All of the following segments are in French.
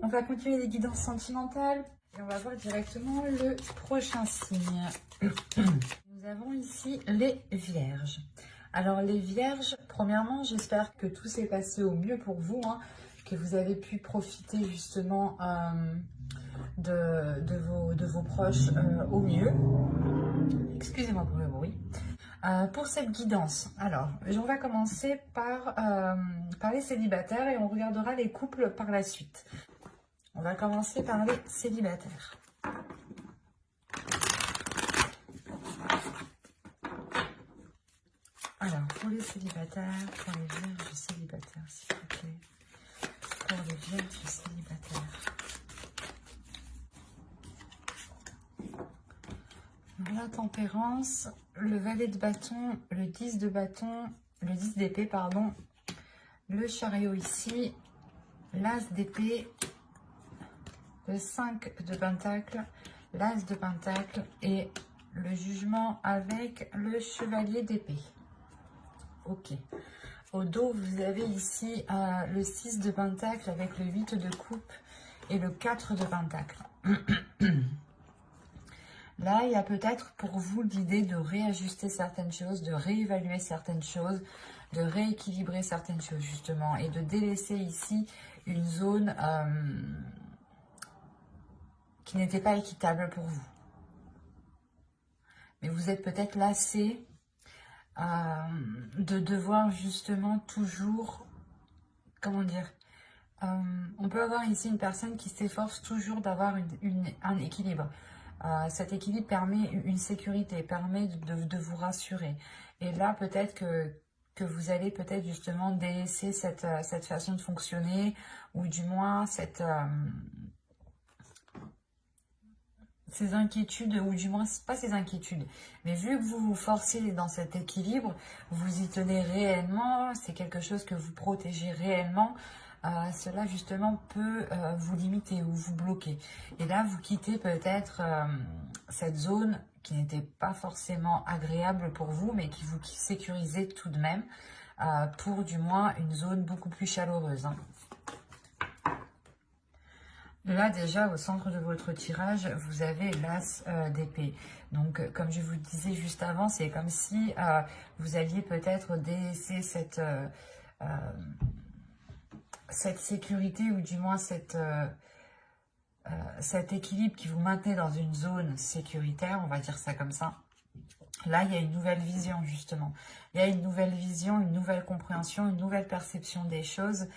on va continuer les guidances sentimentales et on va voir directement le prochain signe. Nous avons ici les Vierges. Alors les Vierges, premièrement, j'espère que tout s'est passé au mieux pour vous, hein, que vous avez pu profiter justement de vos proches au mieux. Excusez-moi pour le bruit. Pour cette guidance, alors on va commencer par les célibataires et on regardera les couples par la suite. On va commencer par les célibataires. Alors, pour les célibataires, pour les vierges célibataires, s'il vous plaît. Pour les vierges célibataires. La tempérance, le valet de bâton, le 10 de bâton, le 10 d'épée, pardon, le chariot ici, l'as d'épée, le 5 de pentacle, l'as de pentacle et le jugement avec le chevalier d'épée. Ok. Au dos, vous avez ici le 6 de pentacle avec le 8 de coupe et le 4 de pentacle. Là, il y a peut-être pour vous l'idée de réajuster certaines choses, de réévaluer certaines choses, de rééquilibrer certaines choses justement et de délaisser ici une zone qui n'était pas équitable pour vous. Mais vous êtes peut-être lassé de devoir justement toujours, comment dire, on peut avoir ici une personne qui s'efforce toujours d'avoir un équilibre. Cet équilibre permet une sécurité, permet de vous rassurer. Et là, peut-être que vous allez peut-être justement délaisser cette façon de fonctionner, ou du moins ces inquiétudes, ou du moins, pas ces inquiétudes, mais vu que vous vous forcez dans cet équilibre, vous y tenez réellement, c'est quelque chose que vous protégez réellement, cela justement peut vous limiter ou vous bloquer. Et là, vous quittez peut-être cette zone qui n'était pas forcément agréable pour vous, mais qui vous sécurisait tout de même, pour du moins une zone beaucoup plus chaleureuse, hein. Là, déjà, au centre de votre tirage, vous avez l'as d'épée. Donc, comme je vous disais juste avant, c'est comme si vous alliez peut-être délaisser cette sécurité, ou du moins cet équilibre qui vous maintenait dans une zone sécuritaire, on va dire ça comme ça. Là, il y a une nouvelle vision, justement. Il y a une nouvelle vision, une nouvelle compréhension, une nouvelle perception des choses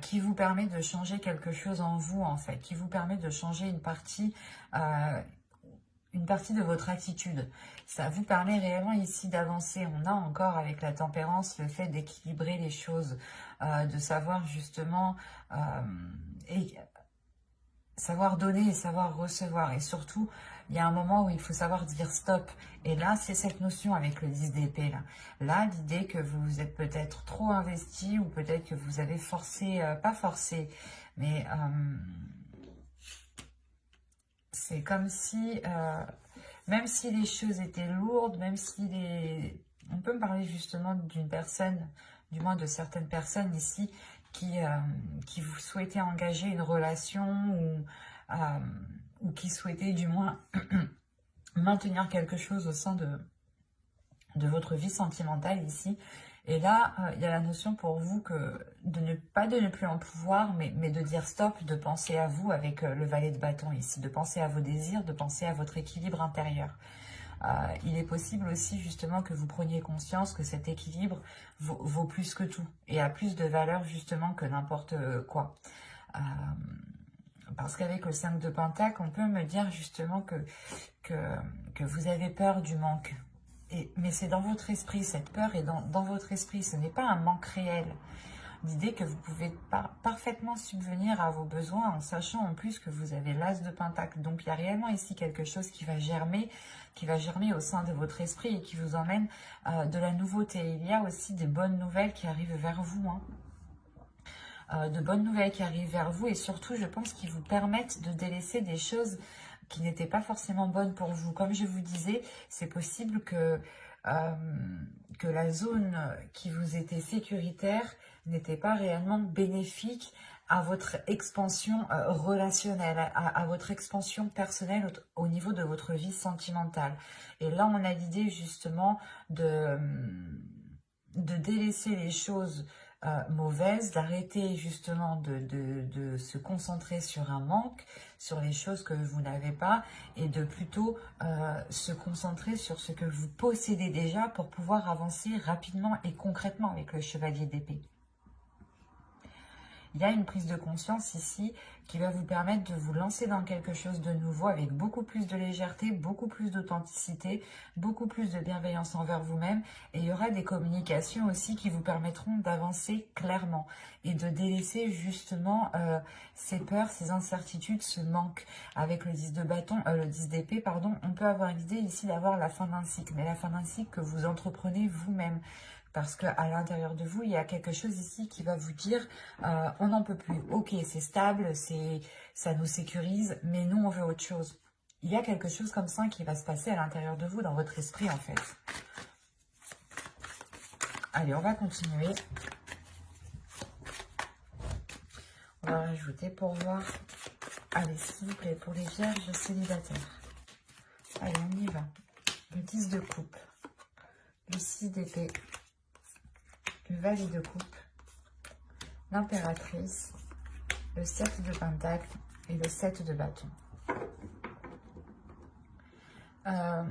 qui vous permet de changer quelque chose en vous, en fait, qui vous permet de changer une partie de votre attitude. Ça vous permet réellement ici d'avancer. On a encore avec la tempérance le fait d'équilibrer les choses, de savoir justement savoir donner et savoir recevoir. Et surtout, il y a un moment où il faut savoir dire stop. Et là, c'est cette notion avec le 10 d'épée. Là, l'idée que vous êtes peut-être trop investi, ou peut-être que vous avez forcé, pas forcé, mais c'est comme si, même si les choses étaient lourdes, même si on peut me parler justement d'une personne, du moins de certaines personnes ici, qui vous souhaitaient engager une relation, ou qui souhaitaient du moins maintenir quelque chose au sein de votre vie sentimentale ici. Et là, il y a la notion pour vous de ne plus en pouvoir, mais de dire stop, de penser à vous avec le valet de bâton ici, de penser à vos désirs, de penser à votre équilibre intérieur. Il est possible aussi justement que vous preniez conscience que cet équilibre vaut plus que tout et a plus de valeur justement que n'importe quoi. Parce qu'avec le 5 de Pentacle, on peut me dire justement que vous avez peur du manque. Mais c'est dans votre esprit, cette peur est dans votre esprit, ce n'est pas un manque réel. L'idée que vous pouvez parfaitement subvenir à vos besoins en sachant en plus que vous avez l'as de Pentacle. Donc il y a réellement ici quelque chose qui va germer au sein de votre esprit et qui vous emmène de la nouveauté. Il y a aussi des bonnes nouvelles qui arrivent vers vous, hein. De bonnes nouvelles qui arrivent vers vous, et surtout je pense qu'ils vous permettent de délaisser des choses qui n'étaient pas forcément bonnes pour vous. Comme je vous disais, c'est possible que la zone qui vous était sécuritaire n'était pas réellement bénéfique à votre expansion relationnelle, à votre expansion personnelle au niveau de votre vie sentimentale. Et là, on a l'idée justement de délaisser les choses mauvaises, d'arrêter justement de se concentrer sur un manque, sur les choses que vous n'avez pas, et de plutôt se concentrer sur ce que vous possédez déjà pour pouvoir avancer rapidement et concrètement avec le chevalier d'épée. Il y a une prise de conscience ici qui va vous permettre de vous lancer dans quelque chose de nouveau avec beaucoup plus de légèreté, beaucoup plus d'authenticité, beaucoup plus de bienveillance envers vous-même. Et il y aura des communications aussi qui vous permettront d'avancer clairement et de délaisser justement ces peurs, ces incertitudes, ce manque. Avec le 10 de bâton, le 10 d'épée, pardon, on peut avoir l'idée ici d'avoir la fin d'un cycle, mais la fin d'un cycle que vous entreprenez vous-même. Parce qu'à l'intérieur de vous, il y a quelque chose ici qui va vous dire on n'en peut plus. Ok, c'est stable, ça nous sécurise, mais nous, on veut autre chose. Il y a quelque chose comme ça qui va se passer à l'intérieur de vous, dans votre esprit, en fait. Allez, on va continuer. On va rajouter pour voir. Allez, s'il vous plaît, pour les vierges célibataires. Allez, on y va. Le 10 de coupe. Le 6 d'épée. Le valet de coupe, l'impératrice, le 7 de pentacle et le 7 de bâton. Là,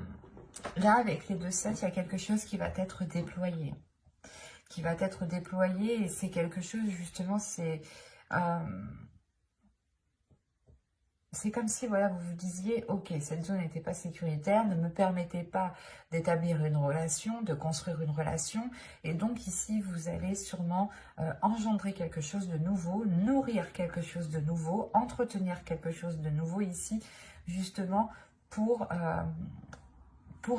avec les deux 7, il y a quelque chose qui va être déployé. Et c'est quelque chose, justement, c'est comme si, voilà, vous vous disiez, ok, cette zone n'était pas sécuritaire, ne me permettait pas d'établir une relation, de construire une relation. Et donc ici, vous allez sûrement engendrer quelque chose de nouveau, nourrir quelque chose de nouveau, entretenir quelque chose de nouveau ici, justement, pour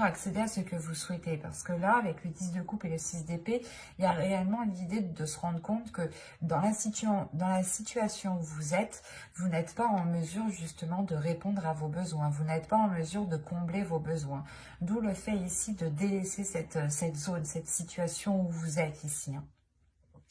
accéder à ce que vous souhaitez. Parce que là, avec le 10 de coupe et le 6 d'épée, il y a réellement l'idée de se rendre compte que dans la situation où vous n'êtes pas en mesure justement de répondre à vos besoins. Vous n'êtes pas en mesure de combler vos besoins. D'où le fait ici de délaisser cette zone, cette situation où vous êtes ici.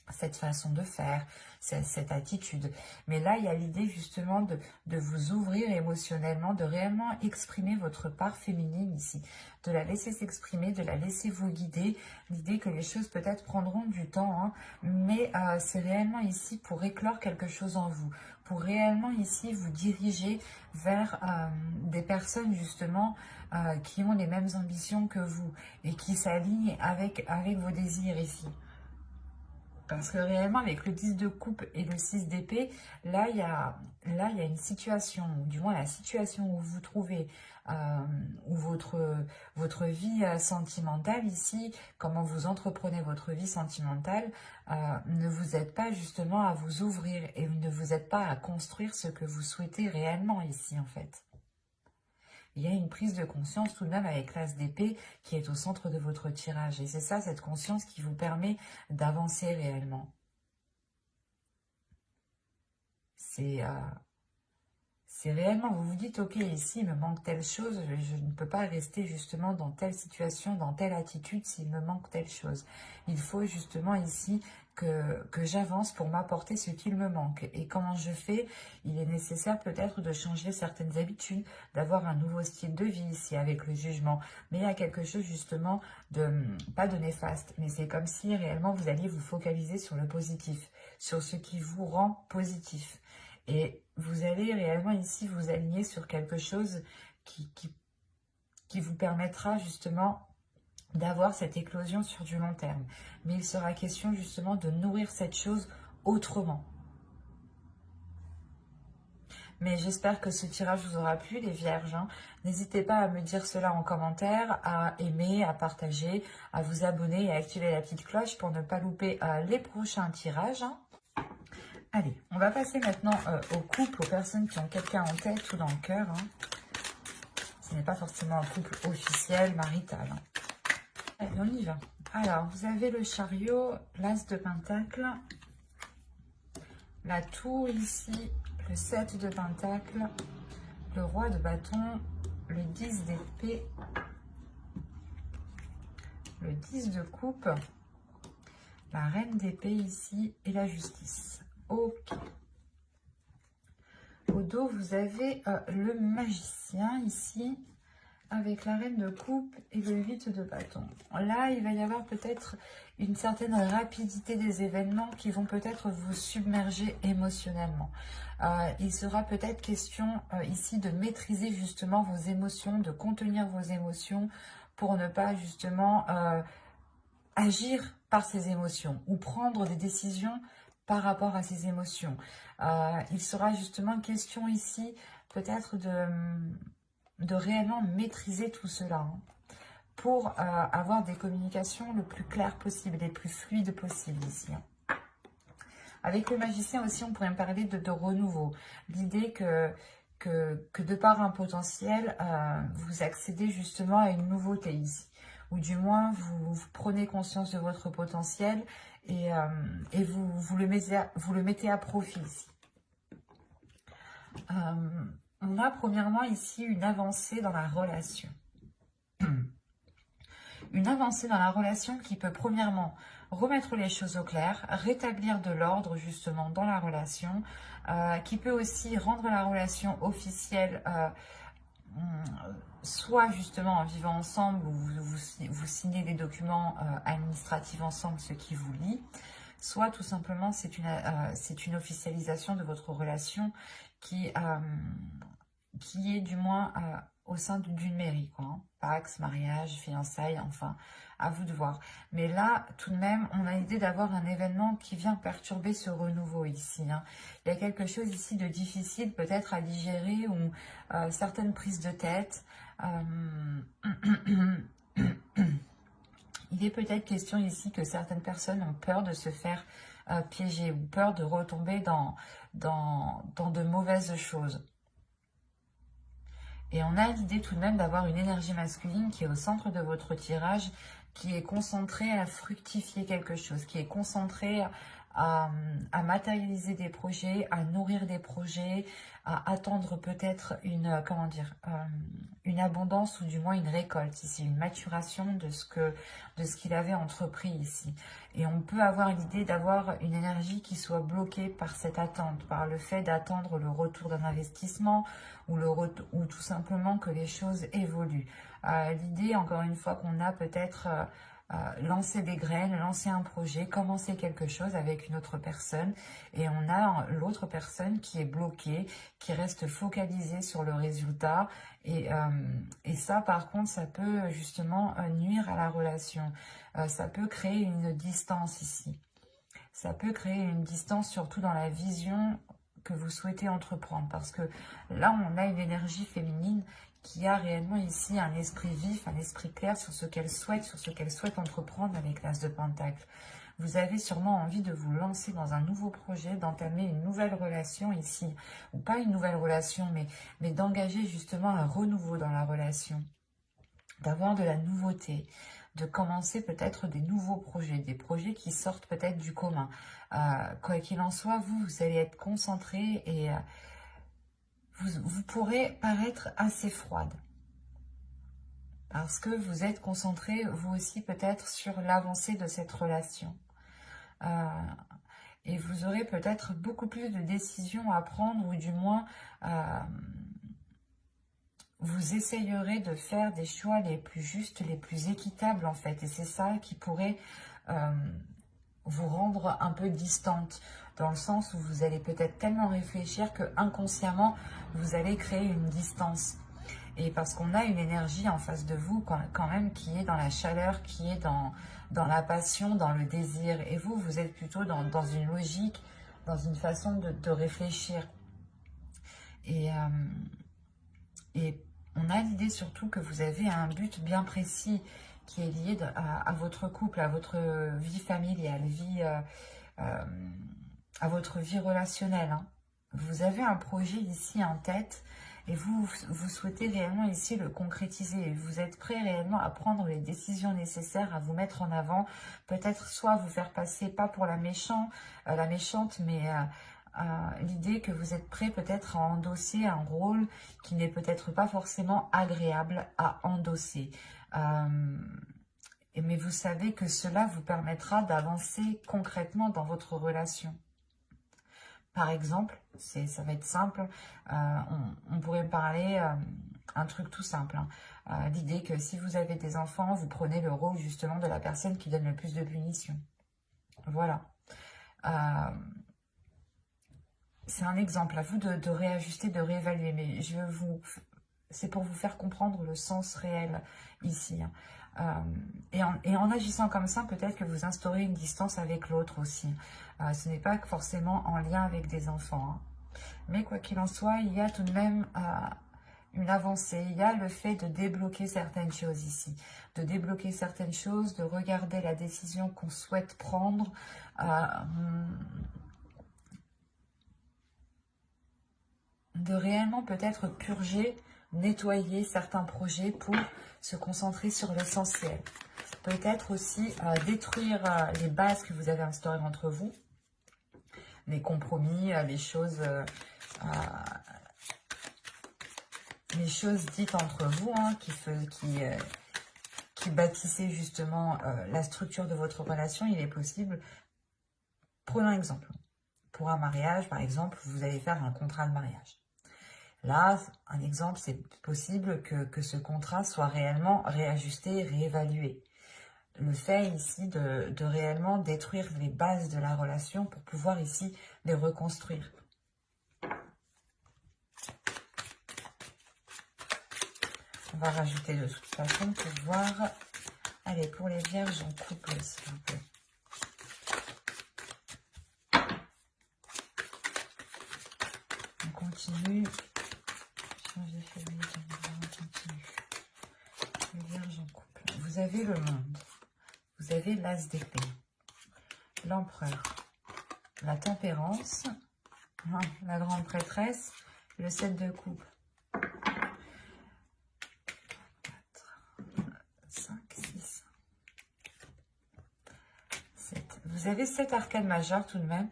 Cette façon de faire, cette attitude. Mais là, il y a l'idée justement de vous ouvrir émotionnellement, de réellement exprimer votre part féminine ici, de la laisser s'exprimer, de la laisser vous guider. L'idée que les choses peut-être prendront du temps, hein, mais c'est réellement ici pour éclore quelque chose en vous, pour réellement ici vous diriger vers des personnes justement qui ont les mêmes ambitions que vous et qui s'alignent avec vos désirs ici. Parce que réellement, avec le 10 de coupe et le 6 d'épée, là, il y a une situation, du moins la situation où vous vous trouvez, où votre vie sentimentale ici, comment vous entreprenez votre vie sentimentale, ne vous aide pas justement à vous ouvrir et ne vous aide pas à construire ce que vous souhaitez réellement ici, en fait. Il y a une prise de conscience tout de même avec l'as d'épée qui est au centre de votre tirage. Et c'est ça, cette conscience qui vous permet d'avancer réellement. C'est réellement, vous vous dites, ok, ici, il me manque telle chose, je ne peux pas rester justement dans telle situation, dans telle attitude s'il me manque telle chose. Il faut justement ici que j'avance pour m'apporter ce qu'il me manque. Et comment je fais? Il est nécessaire peut-être de changer certaines habitudes, d'avoir un nouveau style de vie ici avec le jugement. Mais il y a quelque chose justement pas de néfaste, mais c'est comme si réellement vous alliez vous focaliser sur le positif, sur ce qui vous rend positif. Et vous allez réellement ici vous aligner sur quelque chose qui vous permettra justement d'avoir cette éclosion sur du long terme. Mais il sera question justement de nourrir cette chose autrement. Mais j'espère que ce tirage vous aura plu, les vierges. Hein. N'hésitez pas à me dire cela en commentaire, à aimer, à partager, à vous abonner et à activer la petite cloche pour ne pas louper les prochains tirages. Hein. Allez, on va passer maintenant aux couples, aux personnes qui ont quelqu'un en tête ou dans le cœur. Hein. Ce n'est pas forcément un couple officiel, marital. Hein. Allez, on y va. Alors, vous avez le chariot, l'as de pentacle, la tour ici, le 7 de pentacle, le roi de bâton, le 10 d'épée, le 10 de coupe, la reine d'épée ici et la justice. Ok. au dos, vous avez le magicien ici, avec la reine de coupe et le 8 de bâton. Là, il va y avoir peut-être une certaine rapidité des événements qui vont peut-être vous submerger émotionnellement. Il sera peut-être question ici de maîtriser justement vos émotions, de contenir vos émotions pour ne pas justement agir par ces émotions ou prendre des décisions par rapport à ces émotions. Il sera justement question ici peut-être de réellement maîtriser tout cela hein, pour avoir des communications le plus claires possible, les plus fluides possible ici. Hein. Avec le magicien aussi, on pourrait me parler de renouveau. L'idée que de par un potentiel, vous accédez justement à une nouveauté ici. Ou du moins, vous prenez conscience de votre potentiel et vous le mettez à profit ici. On a premièrement ici une avancée dans la relation. Une avancée dans la relation qui peut premièrement remettre les choses au clair, rétablir de l'ordre justement dans la relation, qui peut aussi rendre la relation officielle, soit justement en vivant ensemble, où vous signez des documents administratifs ensemble, ce qui vous lie, soit tout simplement c'est une officialisation de votre relation qui est du moins au sein d'une mairie, quoi. Hein. Pax, mariage, fiançailles, enfin, à vous de voir. Mais là, tout de même, on a l'idée d'avoir un événement qui vient perturber ce renouveau ici. Hein. Il y a quelque chose ici de difficile peut-être à digérer ou certaines prises de tête. Il est peut-être question ici que certaines personnes ont peur de se faire piéger ou peur de retomber dans de mauvaises choses. Et on a l'idée tout de même d'avoir une énergie masculine qui est au centre de votre tirage, qui est concentrée à fructifier quelque chose, qui est concentrée à matérialiser des projets, à nourrir des projets, à attendre peut-être une, comment dire, une abondance ou du moins une récolte ici, une maturation de ce qu'il avait entrepris ici. Et on peut avoir l'idée d'avoir une énergie qui soit bloquée par cette attente, par le fait d'attendre le retour d'un investissement ou tout simplement que les choses évoluent. L'idée, encore une fois, qu'on a peut-être lancer des graines, lancer un projet, commencer quelque chose avec une autre personne et on a l'autre personne qui est bloquée, qui reste focalisée sur le résultat et ça par contre ça peut justement nuire à la relation, ça peut créer une distance ici, ça peut créer une distance surtout dans la vision que vous souhaitez entreprendre parce que là on a une énergie féminine qui a réellement ici un esprit vif, un esprit clair sur ce qu'elle souhaite entreprendre avec l'As de Pentacle. Vous avez sûrement envie de vous lancer dans un nouveau projet, d'entamer une nouvelle relation ici, ou pas une nouvelle relation, mais d'engager justement un renouveau dans la relation, d'avoir de la nouveauté, de commencer peut-être des nouveaux projets, des projets qui sortent peut-être du commun. Quoi qu'il en soit, vous allez être concentré et vous pourrez paraître assez froide parce que vous êtes concentré vous aussi peut-être sur l'avancée de cette relation et vous aurez peut-être beaucoup plus de décisions à prendre ou du moins vous essayerez de faire des choix les plus justes, les plus équitables en fait et c'est ça qui pourrait vous rendre un peu distante dans le sens où vous allez peut-être tellement réfléchir que inconsciemment vous allez créer une distance et parce qu'on a une énergie en face de vous quand même qui est dans la chaleur, qui est dans la passion, dans le désir et vous êtes plutôt dans une logique, dans une façon de réfléchir et on a l'idée surtout que vous avez un but bien précis qui est lié à votre couple, à votre vie familiale, à votre vie relationnelle. Hein. Vous avez un projet ici en tête et vous souhaitez réellement ici le concrétiser. Vous êtes prêt réellement à prendre les décisions nécessaires, à vous mettre en avant, peut-être soit vous faire passer, pas pour la méchante, mais l'idée que vous êtes prêt peut-être à endosser un rôle qui n'est peut-être pas forcément agréable à endosser. Mais vous savez que cela vous permettra d'avancer concrètement dans votre relation. Par exemple, ça va être simple, on pourrait parler un truc tout simple, hein. L'idée que si vous avez des enfants, vous prenez le rôle justement de la personne qui donne le plus de punitions. Voilà. C'est un exemple, à vous de réajuster, de réévaluer, mais c'est pour vous faire comprendre le sens réel ici, hein. Et en agissant comme ça, peut-être que vous instaurez une distance avec l'autre aussi. Ce n'est pas forcément en lien avec des enfants, hein. Mais quoi qu'il en soit, il y a tout de même une avancée. Il y a le fait de débloquer certaines choses ici. De débloquer certaines choses, de regarder la décision qu'on souhaite prendre. De réellement peut-être purger, nettoyer certains projets pour se concentrer sur l'essentiel. Peut-être aussi détruire les bases que vous avez instaurées entre vous, les compromis, les choses dites entre vous, hein, qui bâtissaient justement la structure de votre relation. Il est possible, prenons un exemple, pour un mariage par exemple, vous allez faire un contrat de mariage. Là, un exemple, c'est possible que ce contrat soit réellement réajusté, réévalué. Le fait ici de réellement détruire les bases de la relation pour pouvoir ici les reconstruire. On va rajouter de toute façon pour voir. Allez, pour les vierges en couple, s'il vous plaît. On continue. Les vierges en couple. Vous avez le monde. Vous avez l'as d'épée. L'empereur. La tempérance. La grande prêtresse. Le 7 de coupe. 5, 6, 7. Vous avez 7 arcades majeures tout de même.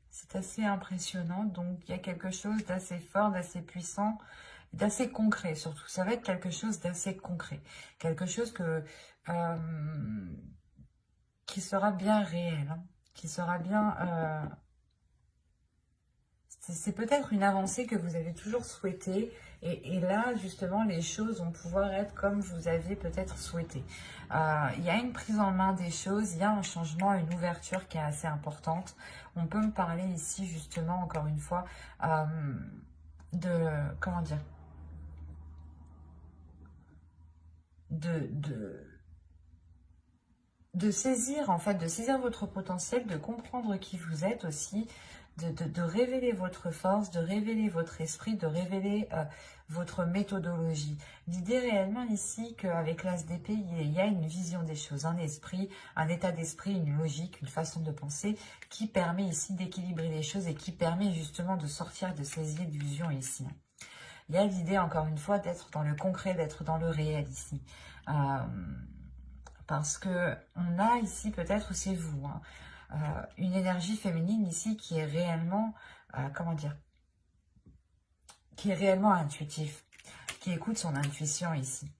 C'est assez impressionnant. Donc, il y a quelque chose d'assez fort, d'assez puissant, d'assez concret surtout. Ça va être quelque chose d'assez concret. Quelque chose qui sera bien réel. Hein, qui sera bien... c'est peut-être une avancée que vous avez toujours souhaitée. Et là, justement, les choses vont pouvoir être comme vous aviez peut-être souhaité. Il y a une prise en main des choses, il y a un changement, une ouverture qui est assez importante. On peut me parler ici, justement, encore une fois, comment dire, de saisir, en fait, de saisir votre potentiel, de comprendre qui vous êtes aussi, de révéler votre force, de révéler votre esprit, de révéler votre méthodologie. L'idée réellement ici qu'avec l'as d'épée, il y a une vision des choses, un esprit, un état d'esprit, une logique, une façon de penser qui permet ici d'équilibrer les choses et qui permet justement de sortir de ces illusions ici. Il y a l'idée, encore une fois, d'être dans le concret, d'être dans le réel ici. Parce que on a ici, peut-être c'est vous, hein, une énergie féminine ici qui est réellement, comment dire, qui est réellement intuitif, qui écoute son intuition ici.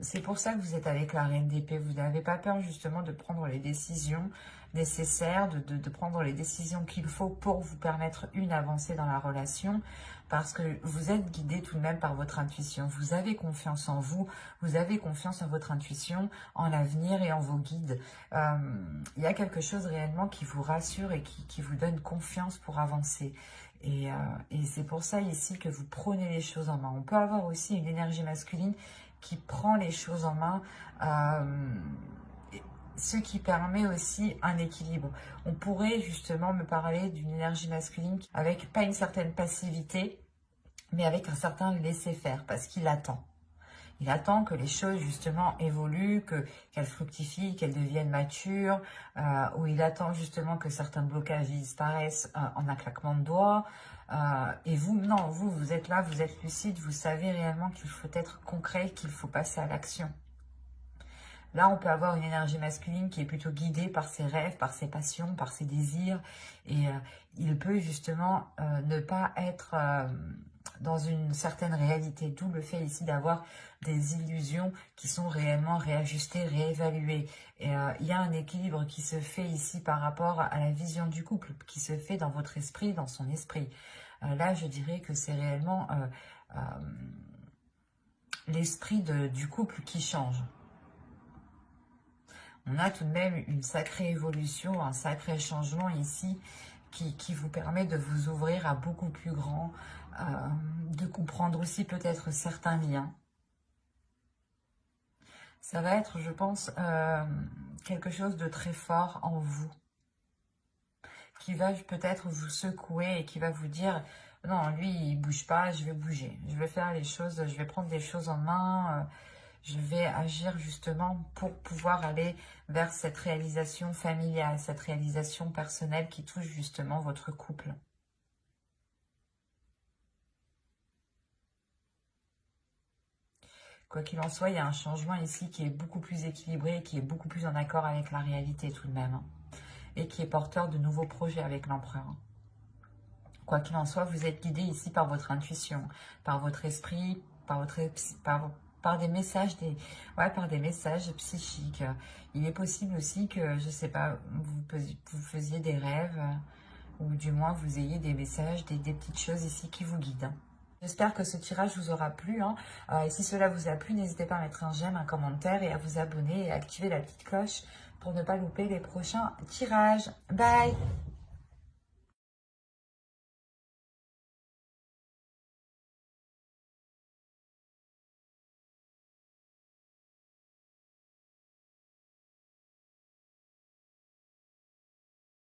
C'est pour ça que vous êtes avec la reine d'épée. Vous n'avez pas peur justement de prendre les décisions nécessaires, de prendre les décisions qu'il faut pour vous permettre une avancée dans la relation, parce que vous êtes guidé tout de même par votre intuition. Vous avez confiance en vous, vous avez confiance en votre intuition, en l'avenir et en vos guides. Il y a quelque chose réellement qui vous rassure et qui vous donne confiance pour avancer. Et c'est pour ça ici que vous prenez les choses en main. On peut avoir aussi une énergie masculine qui prend les choses en main, ce qui permet aussi un équilibre. On pourrait justement me parler d'une énergie masculine avec pas une certaine passivité, mais avec un certain laisser-faire, parce qu'il attend. Il attend que les choses, justement, évoluent, qu'elles fructifient, qu'elles deviennent matures, ou il attend justement que certains blocages disparaissent en un claquement de doigts. Et vous, non, vous êtes là, vous êtes lucide, vous savez réellement qu'il faut être concret, qu'il faut passer à l'action. Là, on peut avoir une énergie masculine qui est plutôt guidée par ses rêves, par ses passions, par ses désirs. Et il peut justement ne pas être dans une certaine réalité. D'où le fait ici d'avoir des illusions qui sont réellement réajustées, réévaluées. Et il y a un équilibre qui se fait ici par rapport à la vision du couple, qui se fait dans votre esprit, dans son esprit. Là, je dirais que c'est réellement l'esprit du couple qui change. On a tout de même une sacrée évolution, un sacré changement ici qui vous permet de vous ouvrir à beaucoup plus grand, de comprendre aussi peut-être certains liens. Ça va être, je pense, quelque chose de très fort en vous, qui va peut-être vous secouer et qui va vous dire « Non, lui, il bouge pas, je vais bouger. Je vais faire les choses, je vais prendre les choses en main. Je vais agir justement pour pouvoir aller vers cette réalisation familiale, cette réalisation personnelle qui touche justement votre couple. » Quoi qu'il en soit, il y a un changement ici qui est beaucoup plus équilibré, qui est beaucoup plus en accord avec la réalité tout de même. Et qui est porteur de nouveaux projets avec l'empereur. Quoi qu'il en soit, vous êtes guidé ici par votre intuition, par votre esprit, par des messages, par des messages psychiques. Il est possible aussi que, je ne sais pas, vous faisiez des rêves, ou du moins vous ayez des messages, des petites choses ici qui vous guident. J'espère que ce tirage vous aura plu. Et si cela vous a plu, n'hésitez pas à mettre un j'aime, un commentaire et à vous abonner et à activer la petite cloche pour ne pas louper les prochains tirages. Bye!